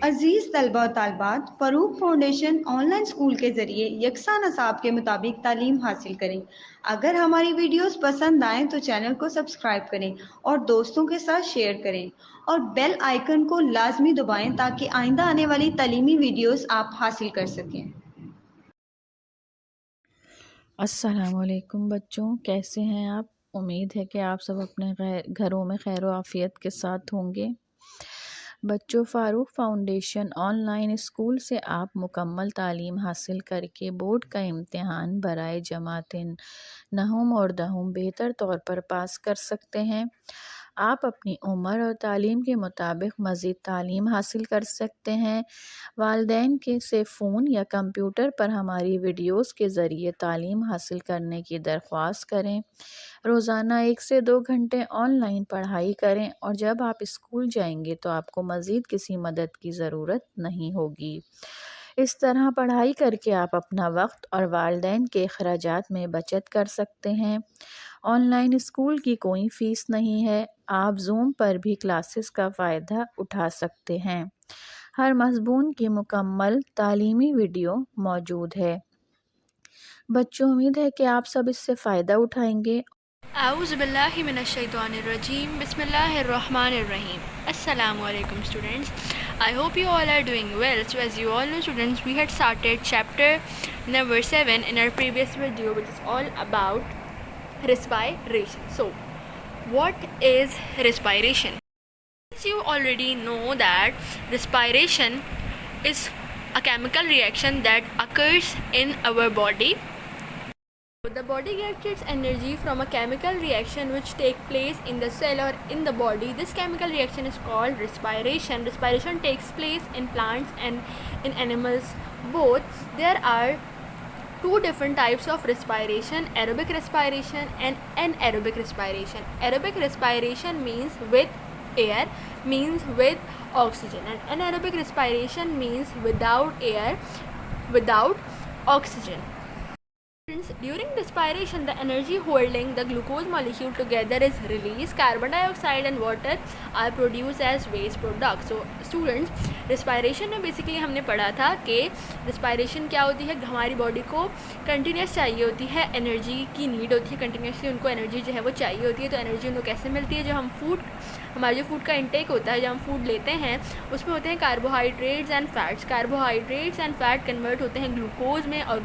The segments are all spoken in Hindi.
अजीज़ तलबा और तालबात, फ़रूक फाउंडेशन ऑनलाइन स्कूल के ज़रिए यकसा नसाब के मुताबिक तालीम हासिल करें। अगर हमारी वीडियोस पसंद आएँ तो चैनल को सब्सक्राइब करें और दोस्तों के साथ शेयर करें और बेल आइकन को लाजमी दबाएं ताकि आइंदा आने वाली तालीमी वीडियोस आप हासिल कर सकें। अस्सलामुअलैकुम बच्चों, कैसे हैं आप। उम्मीद है कि आप सब अपने घरों में खैर व आफ़ियत के साथ होंगे। बच्चों, फ़ारूक फाउंडेशन ऑनलाइन स्कूल से आप मुकम्मल तालीम हासिल करके बोर्ड का इम्तिहान बराए जमातिन नहुम और दहुम बेहतर तौर पर पास कर सकते हैं। आप अपनी उम्र और तालीम के मुताबिक मज़ीद तालीम हासिल कर सकते हैं। वालिदैन के से फ़ोन या कंप्यूटर पर हमारी वीडियोस के ज़रिए तालीम हासिल करने की दरख्वास्त करें। रोज़ाना 1 से 2 घंटे ऑनलाइन पढ़ाई करें और जब आप स्कूल जाएंगे तो आपको मज़ीद किसी मदद की ज़रूरत नहीं होगी। इस तरह पढ़ाई करके आप अपना वक्त और वालिदैन के अखराजात में बचत कर सकते हैं। ऑनलाइन स्कूल की कोई फ़ीस नहीं है। आप जूम पर भी क्लासेस का फ़ायदा उठा सकते हैं। हर मज़मून की मुकम्मल तालीमी वीडियो मौजूद है। बच्चों, उम्मीद है कि आप सब इससे फ़ायदा उठाएंगे। Auzubillahiminash-shaytanir-rajim. Bismillahir-rahmanir-rahim. Assalamualaikum students. I hope you all are doing well. So as you all know students, we had started chapter number 7 in our previous video, which is all about respiration. So what is respiration? As you already know that respiration is a chemical reaction that occurs in our body. The body gets its energy from a chemical reaction which takes place in the cell or in the body. This chemical reaction is called respiration. Respiration takes place in plants and in animals both. There are two different types of respiration: aerobic respiration and anaerobic respiration. Aerobic respiration means with air, means with oxygen, and anaerobic respiration means without air, without oxygen. During respiration, the energy holding the glucose molecule together is released. Carbon dioxide and water are produced as waste products. So students, respiration में basically हमने पढ़ा था कि respiration क्या होती है। हमारी बॉडी को कंटिन्यूस चाहिए होती है, एनर्जी की नीड होती है, कंटिन्यूसली उनको एनर्जी जो है वो चाहिए होती है। तो एनर्जी उनको कैसे मिलती है? जो हम हमारा जो फूड का इंटेक होता है, जब हम फूड लेते हैं उसमें होते हैं carbohydrates and fats. Carbohydrates and fat convert होते हैं ग्लूकोज में, और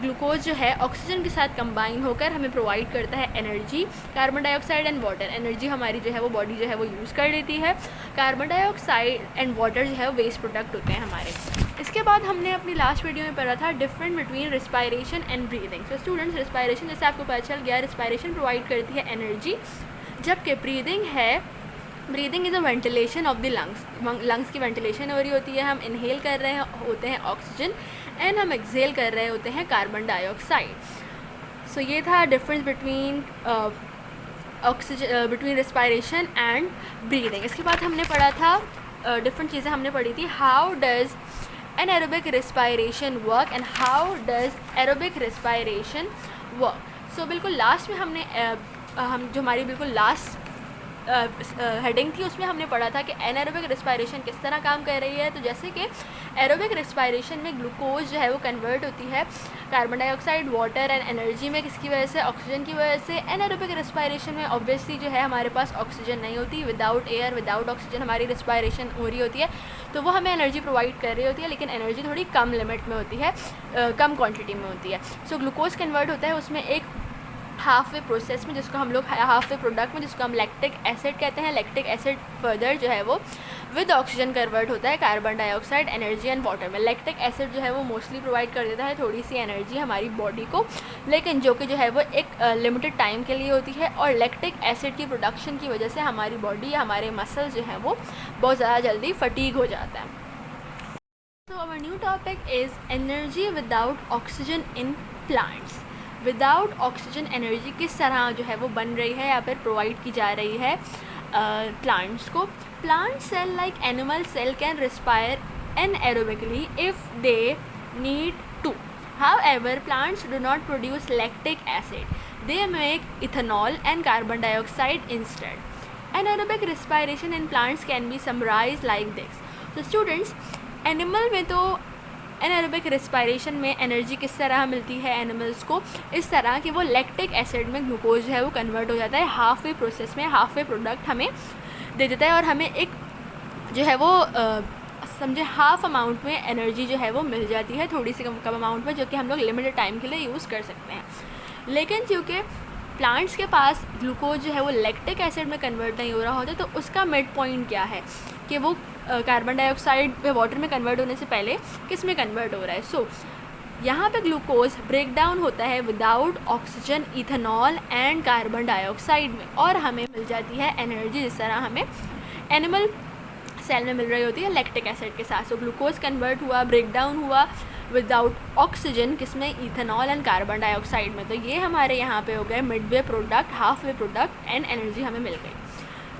ग्लूकोज जो है ऑक्सीजन के साथ कंबाइन होकर हमें प्रोवाइड करता है energy. Carbon dioxide and water, energy हमारी जो है वो बॉडी जो है वो यूज़ कर लेती है। कार्बन डाइऑक्साइड एंड वाटर जो है वो वेस्ट प्रोडक्ट होते हैं हमारे। इसके बाद हमने अपनी लास्ट वीडियो में पढ़ा था different between respiration and breathing. So students, respiration जैसे आपको पता चल गया, रिस्पायरेशन प्रोवाइड करती है एनर्जी, जबकि breathing is a ventilation of the lungs की वेंटिलेशन हो रही होती है। हम इनहेल कर रहे होते हैं ऑक्सीजन एंड हम एक्सहेल कर रहे होते हैं कार्बन डाइऑक्साइड। सो ये था difference between between respiration and breathing. इसके बाद हमने पढ़ा था डिफरेंट चीज़ें हमने पढ़ी थी। How does anaerobic respiration work and how does aerobic respiration work. So बिल्कुल लास्ट में हमने हम जो हमारी बिल्कुल लास्ट हेडिंग थी उसमें हमने पढ़ा था कि एनाएरोबिक रिस्पायरेशन किस तरह काम कर रही है। तो जैसे कि एरोबिक रिस्पायरेशन में ग्लूकोज जो है वो कन्वर्ट होती है carbon dioxide, water and energy में, किसकी वजह से? ऑक्सीजन की वजह से। एनाएरोबिक रिस्पायरेशन में ऑब्वियसली जो है हमारे पास ऑक्सीजन नहीं होती, विदाउट एयर विदाउट ऑक्सीजन हमारी रिस्पायरेशन हो रही होती है, तो वो हमें एनर्जी प्रोवाइड कर रही होती है, लेकिन एनर्जी थोड़ी कम लिमिट में होती है, कम क्वान्टिटी में होती है। सो ग्लूकोज कन्वर्ट होता है उसमें एक हाफ वे प्रोसेस में, जिसको हम लोग हाफ वे प्रोडक्ट में, जिसको हम लैक्टिक एसिड कहते हैं। लैक्टिक एसिड फर्दर जो है वो विद ऑक्सीजन कन्वर्ट होता है carbon dioxide, energy and water में। लैक्टिक एसिड जो है वो मोस्टली प्रोवाइड कर देता है थोड़ी सी एनर्जी हमारी बॉडी को, लेकिन जो कि जो है वो एक लिमिटेड टाइम के लिए होती है, और लैक्टिक एसिड की प्रोडक्शन की वजह से हमारी बॉडी या हमारे मसल जो है वो बहुत ज़्यादा जल्दी फटीग हो जाता है। So our new topic is energy without oxygen in plants. Without oxygen energy किस तरह जो है वो बन रही है या फिर प्रोवाइड की जा रही है प्लांट्स को। Plant cell like animal cell can respire anaerobically if they need to. However plants do not produce lactic acid, they make ethanol and carbon dioxide instead. Anaerobic respiration in plants can be summarized like this. तो स्टूडेंट्स, एनिमल में तो एनारोबिक रेस्पिरेशन में एनर्जी किस तरह मिलती है एनिमल्स को, इस तरह कि वो लैक्टिक एसिड में ग्लूकोज जो है वो कन्वर्ट हो जाता है, हाफ वे प्रोसेस में हाफ वे प्रोडक्ट हमें दे देता है और हमें एक जो है वो समझे हाफ अमाउंट में एनर्जी जो है वो मिल जाती है, थोड़ी सी कम अमाउंट में, जो कि हम लोग लिमिटेड टाइम के लिए यूज़ कर सकते हैं। लेकिन क्योंकि प्लांट्स के पास ग्लूकोज जो है वो लैक्टिक एसिड में कन्वर्ट नहीं हो रहा होता, तो उसका मिड पॉइंट क्या है कि वो कार्बन डाइऑक्साइड में वाटर में कन्वर्ट होने से पहले किस में कन्वर्ट हो रहा है। सो यहाँ पे ग्लूकोज ब्रेक डाउन होता है without oxygen, ethanol and carbon dioxide में, और हमें मिल जाती है एनर्जी जिस तरह हमें एनिमल सेल में मिल रही होती है लैक्टिक एसिड के साथ। सो ग्लूकोज कन्वर्ट हुआ, ब्रेक डाउन हुआ विदाउट ऑक्सीजन, किसमें, इथेनॉल एंड कार्बन डाइऑक्साइड में। तो ये हमारे यहाँ पे हो गए mid way product, half way product and energy हमें मिल गई।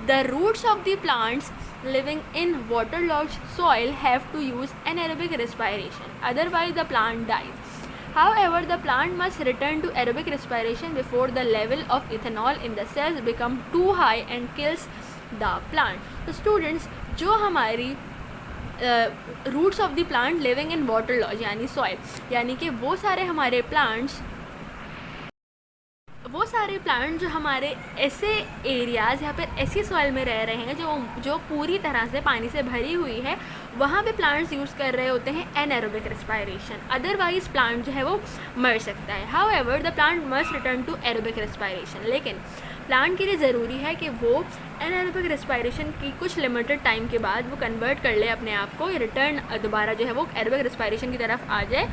The roots of the plants living in waterlogged soil have to use anaerobic respiration, otherwise the plant dies. However, the plant must return to aerobic respiration before the level of ethanol in the cells become too high and kills the plant. So students, जो हमारी roots of the plant living in water logged यानी सॉइल, यानी कि वो सारे प्लांट जो हमारे ऐसे एरियाज़ या फिर ऐसी सॉइल में रह रहे हैं जो पूरी तरह से पानी से भरी हुई है, वहाँ पे प्लांट्स यूज़ कर रहे होते हैं एनारोबिक रेस्पिरेशन, अदरवाइज प्लांट जो है वो मर सकता है। However the plant must return to aerobic respiration, लेकिन प्लांट के लिए ज़रूरी है कि वो एनारोबिक रेस्पिरेशन की कुछ लिमिटेड टाइम के बाद वो कन्वर्ट कर ले अपने आप को, रिटर्न दोबारा जो है वो एरोबिक रेस्पिरेशन की तरफ आ जाए,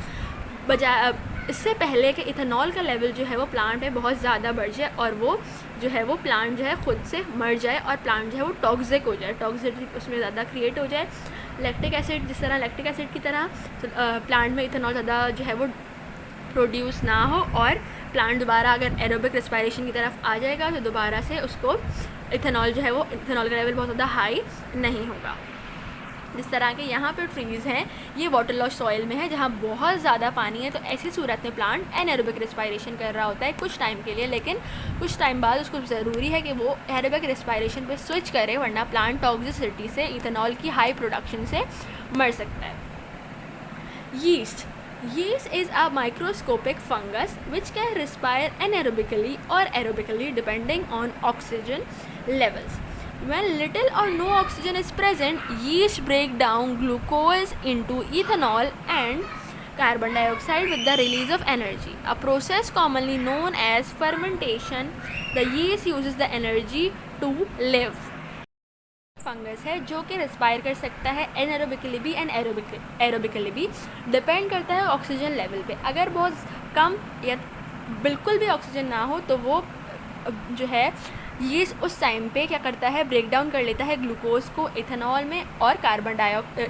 बजाय इससे पहले कि इथेनॉल का लेवल जो है वो प्लांट में बहुत ज़्यादा बढ़ जाए और वो जो है वो प्लांट जो है ख़ुद से मर जाए और प्लांट जो है वो टॉक्सिक हो जाए, टॉक्सिसिटी उसमें ज़्यादा क्रिएट हो जाए। लैक्टिक एसिड, जिस तरह लैक्टिक एसिड की तरह प्लांट में इथेनॉल ज़्यादा जो है वो प्रोड्यूस ना हो और प्लांट दोबारा अगर एरोबिक रेस्पिरेशन की तरफ आ जाएगा तो दोबारा से उसको इथेनॉल जो है वो इथेनॉल का लेवल बहुत ज़्यादा हाई नहीं होगा। जिस तरह के यहाँ पर ट्रीज़ हैं ये वाटर लॉज सॉइल में है जहाँ बहुत ज़्यादा पानी है, तो ऐसी सूरत में प्लांट एनारोबिक रेस्पिरेशन कर रहा होता है कुछ टाइम के लिए, लेकिन कुछ टाइम बाद उसको ज़रूरी है कि वो एरोबिक रेस्पिरेशन पे स्विच करे, वरना प्लांट टॉक्सिसिटी से, इथेनॉल की हाई प्रोडक्शन से मर सकता है। Yeast is a microscopic fungus which can respire anaerobically or aerobically depending on oxygen levels. When little or no oxygen is present, yeast break down glucose into ethanol and carbon dioxide with the release of energy, a process commonly known as fermentation. The yeast uses the energy to live. Fungus है जो कि रेस्पायर कर सकता है एनारोबिकली भी एंड एरोबिकली भी, डिपेंड करता है ऑक्सीजन लेवल पे। अगर बहुत कम या बिल्कुल भी ऑक्सीजन ना हो तो वो जो है ये उस टाइम पे क्या करता है, ब्रेक डाउन कर लेता है ग्लूकोज को इथेनॉल में और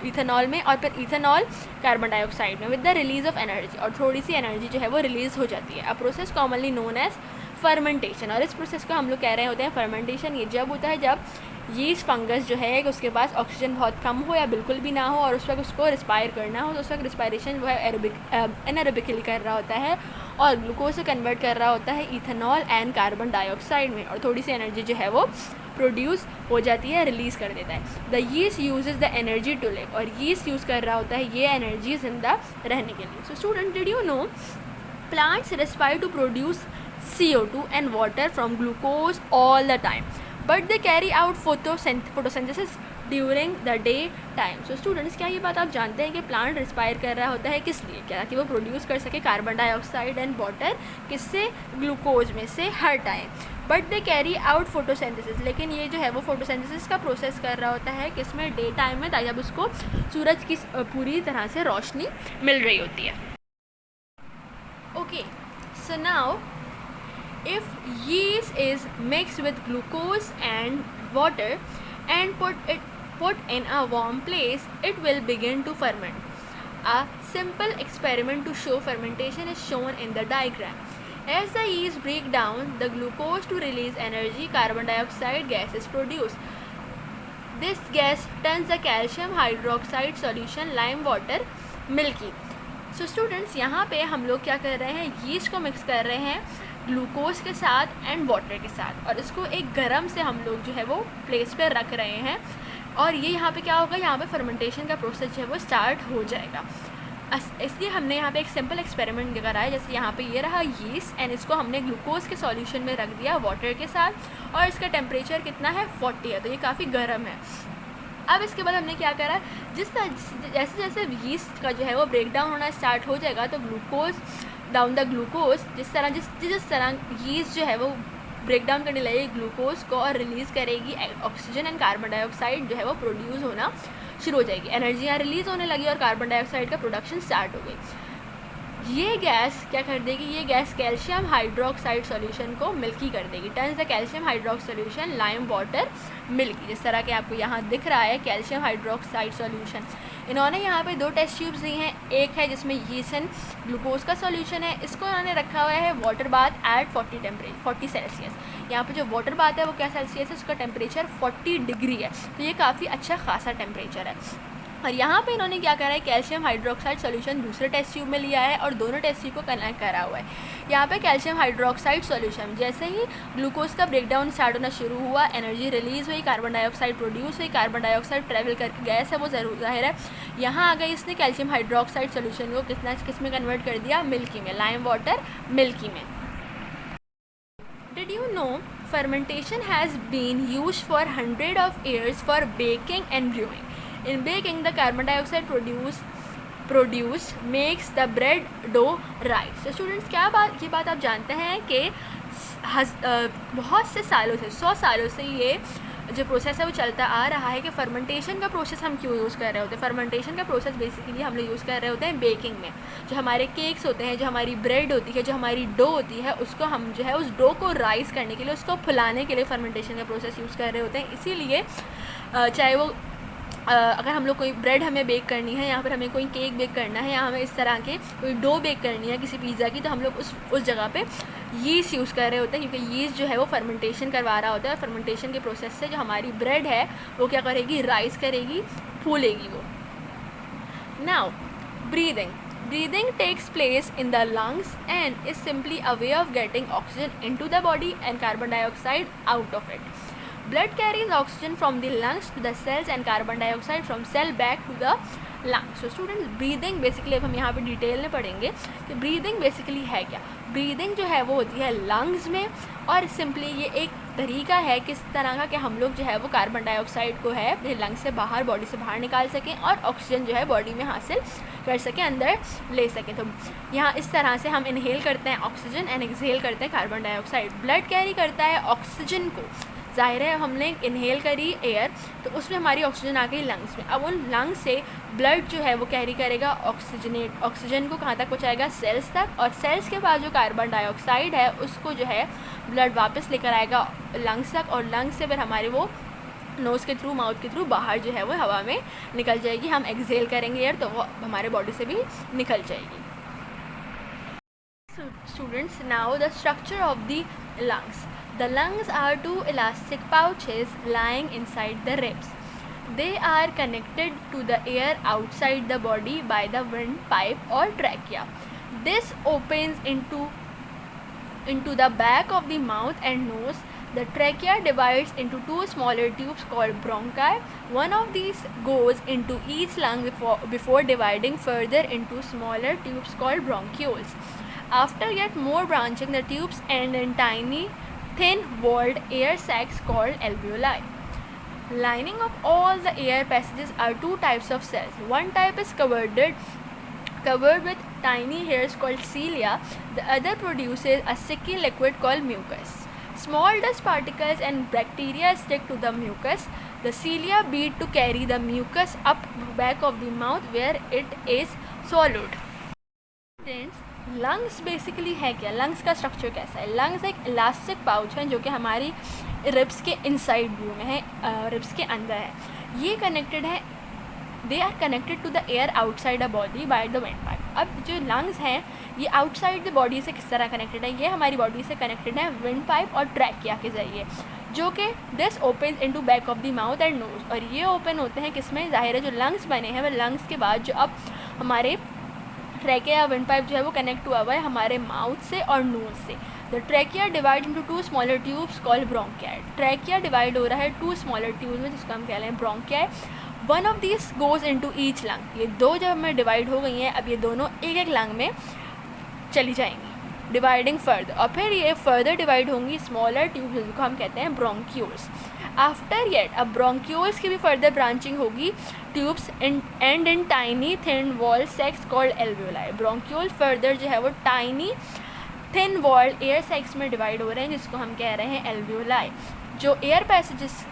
इथेनॉल में और फिर इथेनॉल कार्बन डाइऑक्साइड में with the release of energy, और थोड़ी सी एनर्जी जो है वो रिलीज़ हो जाती है। A process commonly known as fermentation, और इस प्रोसेस को हम लोग कह रहे होते हैं फर्मेंटेशन। ये जब होता है जब यीस्ट फंगस जो है कि उसके पास ऑक्सीजन बहुत कम हो या बिल्कुल भी ना हो और उस वक्त उसको रिस्पायर करना हो, तो उस वक्त रिस्पायरेशन वो है एनारोबिकली कर रहा होता है और ग्लूकोज से कन्वर्ट कर रहा होता है इथेनॉल एंड कार्बन डाइऑक्साइड में, और थोड़ी सी एनर्जी जो है वो प्रोड्यूस हो जाती है, रिलीज़ कर देता है। The yeast uses the energy to live, और यीस्ट यूज़ कर रहा होता है ये एनर्जी जिंदा रहने के लिए। So student, did you know plants respire to produce CO2 and water from glucose all the time, but they carry out photosynthesis during the day time. So students, क्या ये बात आप जानते हैं कि प्लांट रिस्पायर कर रहा होता है किस लिए? क्या कि वो प्रोड्यूस कर सके कार्बन डाइऑक्साइड एंड वाटर, किससे? ग्लूकोज में से हर time. But they carry out photosynthesis, लेकिन ये जो है वो फोटोसिंथेसिस का प्रोसेस कर रहा होता है किसमें? डे टाइम में, ताकि जब उसको सूरज की पूरी तरह से रोशनी मिल रही होती है। Okay, so now if yeast is mixed with glucose and water and put in a warm place, it will begin to ferment. A simple experiment to show fermentation is shown in the diagram. As the yeast break down the glucose to release energy, carbon dioxide gas is produced. This gas turns the calcium hydroxide solution lime water milky. So students, यहाँ पे हम लोग क्या कर रहे हैं? यीस्ट को मिक्स कर रहे हैं ग्लूकोज के साथ एंड वाटर के साथ, और इसको एक गरम से हम लोग जो है वो प्लेस पे रख रहे हैं, और ये यहाँ पे क्या होगा, यहाँ पे फर्मेंटेशन का प्रोसेस जो है वो स्टार्ट हो जाएगा। इसलिए हमने यहाँ पे एक सिंपल एक्सपेरिमेंट करा है। जैसे यहाँ पे ये रहा यीस्ट, एंड इसको हमने ग्लूकोज के सॉल्यूशन में रख दिया वाटर के साथ, और इसका टेम्परेचर कितना है 40 है, तो ये काफ़ी गर्म है। अब इसके बाद हमने क्या करा, जैसे जैसे यीस्ट का जो है वो ब्रेक डाउन होना स्टार्ट हो जाएगा, तो ग्लूकोज डाउन द ग्लूकोज जिस तरह यीस्ट जो है वो ब्रेक डाउन करने लगेगी ग्लूकोज को और रिलीज़ करेगी ऑक्सीजन एंड कार्बन डाइऑक्साइड जो है वो प्रोड्यूस होना शुरू हो जाएगी। एनर्जी यहाँ रिलीज़ होने लगी और कार्बन डाइऑक्साइड का प्रोडक्शन स्टार्ट हो गई। ये गैस क्या कर देगी, ये गैस कैल्शियम हाइड्रोक्साइड सॉल्यूशन को मिल्की कर देगी। Turns the calcium hydroxide solution lime water milky, जिस तरह के आपको यहाँ दिख रहा है कैल्शियम हाइड्रोक्साइड सॉल्यूशन। इन्होंने यहाँ पे 2 टेस्ट ट्यूब्स दी हैं, एक है जिसमें यीस्ट एंड ग्लूकोज का सॉल्यूशन है, इसको इन्होंने रखा हुआ है वाटर बाथ एट 40 सेल्सियस। यहाँ पे जो वाटर बाथ है वो क्या सेल्सियस है, उसका टेम्परेचर 40 डिग्री है, तो ये काफ़ी अच्छा खासा टेम्परेचर है। और यहाँ पे इन्होंने क्या करा है, कैल्शियम हाइड्रोक्साइड सॉल्यूशन दूसरे टेस्ट ट्यूब में लिया है और दोनों टेस्ट ट्यूब को कनेक्ट करा हुआ है। यहाँ पे कैल्शियम हाइड्रोक्साइड सॉल्यूशन जैसे ही ग्लूकोज का ब्रेकडाउन स्टार्ट होना शुरू हुआ, एनर्जी रिलीज़ हुई, कार्बन डाइऑक्साइड प्रोड्यूस हुई, कार्बन डाइऑक्साइड ट्रैवल करके गैस है वो ज़रूर जाहिर है यहाँ आ गई। इसने कैल्शियम हाइड्रोक्साइड सॉल्यूशन को किस में कन्वर्ट कर दिया, मिल्की में, लाइम वाटर मिल्की में। Did you know fermentation has been used for hundreds of years for baking and brewing? In baking, the carbon dioxide produced makes the bread dough rise. So students, ये बात आप जानते हैं कि बहुत से सालों से 100 सालों से ये जो प्रोसेस है वो चलता आ रहा है कि फर्मेंटेशन का प्रोसेस हम क्यों यूज़ कर रहे होते हैं। फर्मेंटेशन का प्रोसेस बेसिकली हम लोग यूज़ कर रहे होते हैं बेकिंग में। जो हमारे केक्स होते हैं, जो हमारी ब्रेड होती है, जो हमारी डो होती है, उसको हम जो है उस डो को राइस करने के लिए, उसको फुलाने के लिए फर्मेंटेशन का प्रोसेस यूज़ कर रहे होते हैं। इसीलिए चाहे वो अगर हम लोग कोई ब्रेड हमें बेक करनी है, यहाँ पर हमें कोई केक बेक करना है, या हमें इस तरह के कोई डो बेक करनी है किसी पिज़्ज़ा की, तो हम लोग उस जगह पे यीस्ट यूज़ कर रहे होते हैं, क्योंकि यीस्ट जो है वो फर्मेंटेशन करवा रहा होता है। और फर्मेंटेशन के प्रोसेस से जो हमारी ब्रेड है वो क्या करेगी, राइस करेगी, फूलेगी वो। Now breathing takes place in the lungs and is simply a way of getting oxygen into the body and carbon dioxide out of it. Blood carries oxygen from the lungs to the cells and carbon dioxide from cell back to the lungs. So students, breathing basically अब हम यहाँ पे डिटेल में पढ़ेंगे कि breathing basically है क्या। breathing जो है वो होती है lungs में, और सिंपली ये एक तरीका है किस तरह का कि हम लोग जो है वो कार्बन डाइऑक्साइड को है अपने लंग से बाहर, बॉडी से बाहर निकाल सकें और ऑक्सीजन जो है बॉडी में हासिल कर सकें, अंदर ले सकें। तो यहाँ इस तरह से हम इनहेल करते हैं ऑक्सीजन एंड एक्सहेल करते हैं कार्बन डाइऑक्साइड। ब्लड कैरी करता है ऑक्सीजन को, ज़ाहिर है हमने इनहेल करी एयर तो उसमें हमारी ऑक्सीजन आ गई लंग्स में। अब उन लंग्स से ब्लड जो है वो कैरी करेगा ऑक्सीजन को कहाँ तक पहुँचाएगा, सेल्स तक, और सेल्स के बाद जो कार्बन डाइऑक्साइड है उसको जो है ब्लड वापस लेकर आएगा लंग्स तक, और लंग्स से फिर हमारे वो नोज़ के थ्रू, माउथ के थ्रू बाहर जो है वो हवा में निकल जाएगी। हम एक्सहेल करेंगे एयर तो वो हमारे बॉडी से भी निकल जाएगी। Students, now the structure of the lungs. The lungs are 2 elastic pouches lying inside the ribs. They are connected to the air outside the body by the windpipe or trachea. This opens into the back of the mouth and nose. The trachea divides into 2 smaller tubes called bronchi. One of these goes into each lung before dividing further into smaller tubes called bronchioles. After yet more branching, the tubes end in tiny, thin-walled air sacs called alveoli. Lining up all the air passages are 2 types of cells. One type is covered with tiny hairs called cilia. The other produces a sticky liquid called mucus. Small dust particles and bacteria stick to the mucus. The cilia beat to carry the mucus up back of the mouth where it is swallowed. Lungs basically है क्या, लंग्स का स्ट्रक्चर कैसा है। लंग्स एक इलास्टिक पाउच है जो कि हमारी रिब्स के इनसाइड व्यू में है, रिब्स के अंदर है। ये कनेक्टेड है, they are connected to the air outside the body by the windpipe. अब जो लंग्स हैं ये आउटसाइड द बॉडी से किस तरह कनेक्टेड है, ये हमारी बॉडी से कनेक्टेड है विंडपाइप और ट्रैकिया के ज़रिए, जो कि this open into back of the mouth and nose. और ये ओपन होते हैं किसमें, ज़ाहिर है जो लंग्स बने हैं वह लंग्स के बाद जो अब हमारे ट्रैकिया या विंडपाइप जो है वो कनेक्ट हुआ हुआ है हमारे माउथ से और नोज़ से। The trachea divide into 2 smaller tubes called bronchi. Trachea divide हो रहा है 2 स्मॉलर ट्यूब्स में, जिसको हम कह रहे हैं bronchi. One of this goes into each lung. ये दो जब में डिवाइड हो गई हैं, अब ये दोनों एक एक लंग में चली जाएंगी, डिवाइडिंग फर्दर, और फिर ये फर्दर डिवाइड होंगी स्मॉलर ट्यूब्स, जिनको हम कहते हैं ब्रोंक्यूल्स। आफ्टर येट अब ब्रोंक्यूल्स की भी फर्दर ब्रांचिंग होगी tubes and in tiny thin wall sex called alveoli. Bronchiole further जो है वो tiny thin wall air sacs में डिवाइड हो रहे हैं, जिसको हम कह रहे हैं एल्वियोलाई। जो air passages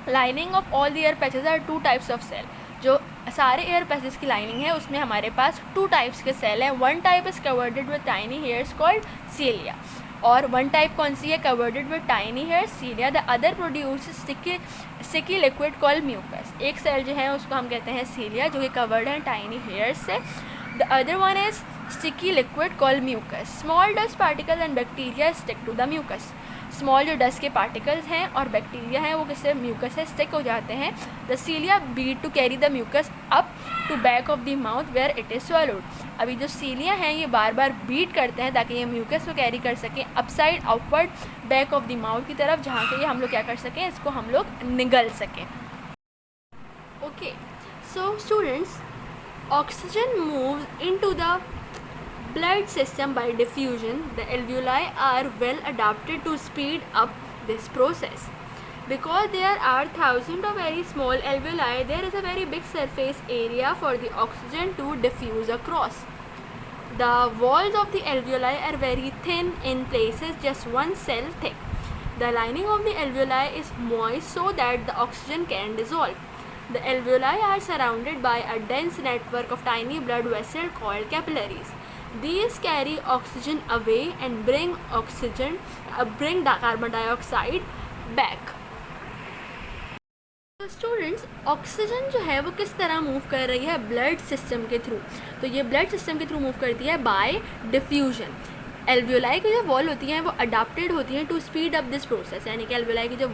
lining of all the air passage are 2 types of cell. जो सारे एयर पैसेज की लाइनिंग है उसमें हमारे पास 2 टाइप्स के सेल हैं। One type is covered with tiny hairs called cilia, और वन टाइप कौन सी है, covered with tiny hair cilia. The other produce sticky liquid called mucus. एक सेल जो है उसको हम कहते हैं सीलिया, जो कि कवर्ड है टाइनी हेयर्स से। The other one is sticky liquid called mucus. Small dust particle and bacteria stick to the mucus. Small जो डस्ट के पार्टिकल्स हैं और बैक्टीरिया हैं वो किससे, म्यूकस से स्टिक हो जाते हैं। The cilia beat to carry the mucus up to back of the mouth where it is swallowed. अभी जो सीलिया हैं ये बार बार बीट करते हैं ताकि ये म्यूकस को कैरी कर सकें upside outward back of the mouth की तरफ, जहाँ के ये हम लोग क्या कर सकें, इसको हम लोग निगल सकें। Okay, so students, oxygen moves into the blood system by diffusion. The alveoli are well adapted to speed up this process. Because there are thousands of very small alveoli, there is a very big surface area for the oxygen to diffuse across. The walls of the alveoli are very thin, in places just 1 cell thick. The lining of the alveoli is moist so that the oxygen can dissolve. The alveoli are surrounded by a dense network of tiny blood vessels called capillaries. These carry oxygen away and bring carbon dioxide back. तो स्टूडेंट्स, ऑक्सीजन जो है वो किस तरह मूव कर रही है, ब्लड सिस्टम के थ्रू। तो ये ब्लड सिस्टम के थ्रू मूव करती है बाय डिफ्यूजन। एल्वियोलाई की जो वॉल होती हैं वो अडाप्टेड होती हैं to speed up this process, यानी कि एल्वियोलाई की जो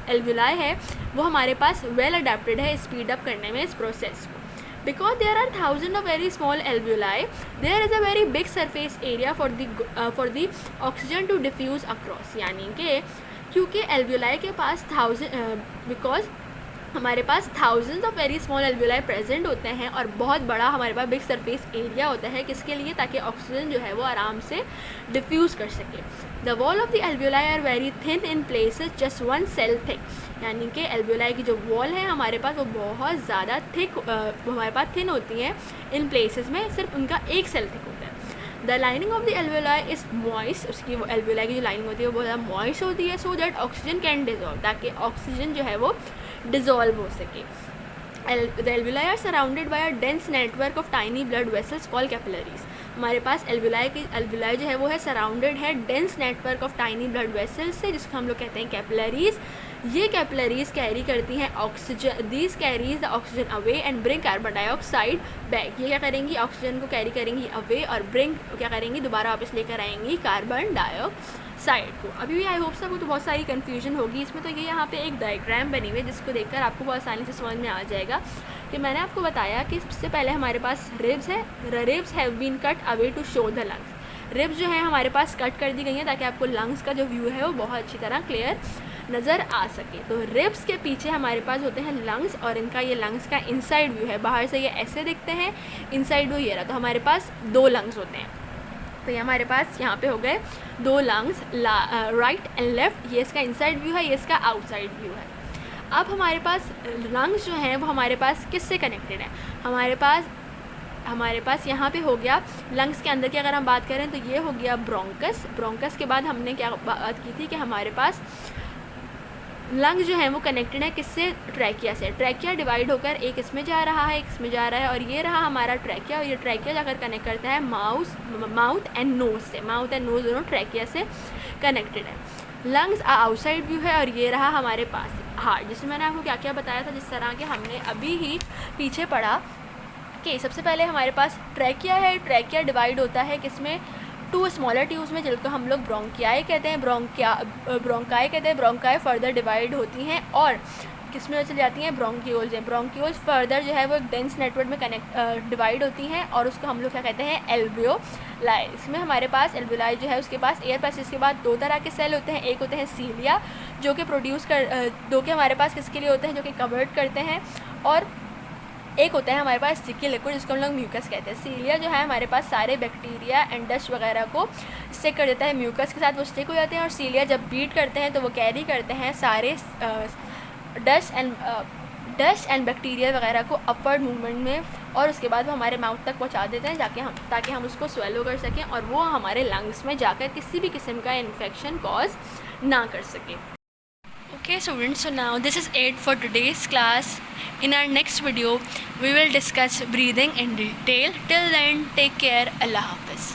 एल्वियोलाई है वो हमारे पास वेल अडाप्टेड है स्पीड अप करने में इस प्रोसेस को। Because there are thousands of very small alveoli, there is a very big surface area for the oxygen to diffuse across. यानी कि क्योंकि alveoli के पास because हमारे पास thousands of very small alveoli present होते हैं और बहुत बड़ा हमारे पास बिग सरफेस एरिया होता है, किसके लिए, ताकि ऑक्सीजन जो है वो आराम से डिफ्यूज़ कर सके। The wall of the alveoli are very thin in places just 1 cell thick, यानी कि एल्वियोलाई की जो वॉल है हमारे पास वो बहुत ज़्यादा थिक हमारे पास थिन होती हैं, इन प्लेसेस में सिर्फ उनका 1 सेल थिक होता है। The lining of the alveoli is moist, उसकी वो एल्वियोलाई की जो लाइनिंग होती है वो बहुत ज़्यादा मॉइस्ट होती है, so that oxygen can dissolve, ताकि ऑक्सीजन जो है वो डिजॉल्व हो सके। The alveoli are surrounded by a dense network of tiny blood vessels called capillaries. हमारे पास एल्वियोलाई जो है वो है सराउंडेड है dense network of tiny blood vessels से, जिसको हम लोग कहते हैं कैपिलरीज। ये कैपिलरीज कैरी करती हैं oxygen, these carries the oxygen away and bring carbon dioxide back. ये क्या करेंगी, ऑक्सीजन को कैरी करेंगी अवे और ब्रिंग क्या करेंगी, दोबारा वापस लेकर आएंगी कार्बन डाइऑक्साइड को। अभी भी आई होप सबको तो बहुत सारी कन्फ्यूजन होगी इसमें। तो ये यहाँ पे एक डायग्राम बनी हुई है जिसको देखकर आपको बहुत आसानी से समझ में आ जाएगा कि मैंने आपको बताया कि सबसे पहले हमारे पास रिब्स है, ribs have been cut away to show the lungs. Ribs जो है हमारे पास कट कर दी गई हैं ताकि आपको लंग्स का जो व्यू है वो बहुत अच्छी तरह क्लियर नज़र आ सके। तो रिब्स के पीछे हमारे पास होते हैं लंग्स, और इनका ये लंग्स का इनसाइड व्यू है, बाहर से ये ऐसे दिखते हैं, इनसाइड व्यू ये रहा। तो हमारे पास 2 लंग्स होते हैं। तो ये हमारे पास यहाँ पे हो गए 2 लंग्स, राइट एंड लेफ्ट। ये इसका इनसाइड व्यू है, ये इसका आउटसाइड व्यू है। अब हमारे पास लंग्स जो हैं वो हमारे पास किससे कनेक्टेड है, हमारे पास यहाँ पे हो गया लंग्स के अंदर की अगर हम बात करें तो ये हो गया ब्रोंकस। ब्रोंकस के बाद हमने क्या बात की थी कि हमारे पास लंग्स जो है वो कनेक्टेड है किससे, ट्रैकिया से। ट्रैकिया डिवाइड होकर एक इसमें जा रहा है, एक इसमें जा रहा है, और ये रहा हमारा ट्रैकिया, और ये ट्रैकिया जाकर कनेक्ट करता है माउथ एंड नोज से। माउथ एंड नोज दोनों ट्रैकिया से कनेक्टेड है। लंग्स आउटसाइड व्यू है, और ये रहा हमारे पास हार्ट, जिसमें मैंने आपको क्या क्या बताया था, जिस तरह के हमने अभी ही पीछे पढ़ा कि सबसे पहले हमारे पास ट्रैकिया है। ट्रैकिया डिवाइड होता है किसमें, 2 स्मॉलर ट्यूब्स में, जिनको हम लोग ब्रोंकियाई कहते हैं। ब्रोंकाई फर्दर डिवाइड होती हैं और किस में चली जाती हैं, ब्रोंक्यूल्स हैं। ब्रोंक्यूल्स फर्दर जो है वो एक डेंस नेटवर्क में डिवाइड होती हैं और उसको हम लोग क्या कहते हैं, एल्वियोलाई। इसमें हमारे पास एल्वियोलाई जो है उसके पास एयर पैसेज के बाद 2 तरह के सेल होते हैं। एक होते हैं सीलिया जो कि दो के हमारे पास किसके लिए होते हैं, जो कि कवर्ट करते हैं, और एक होता है हमारे पास स्टिकी लिक्विड जिसको हम लोग म्यूकस कहते हैं। सीलिया जो है हमारे पास सारे बैक्टीरिया एंड डस्ट वगैरह को स्टिक कर देता है, म्यूकस के साथ वो स्टिक हो जाते हैं। और सीलिया जब बीट करते हैं तो वो कैरी करते हैं सारे डस्ट एंड बैक्टीरिया वगैरह को अपवर्ड मूवमेंट में, और उसके बाद वो हमारे माउथ तक पहुंचा देते हैं ताकि हम उसको स्वेलो कर सकें और वो हमारे लंग्स में जाकर किसी भी किस्म का इन्फेक्शन कॉज ना कर सके। Okay students, so now this is it for today's class. In our next video we will discuss breathing in detail. Till then, take care. Allah Hafiz.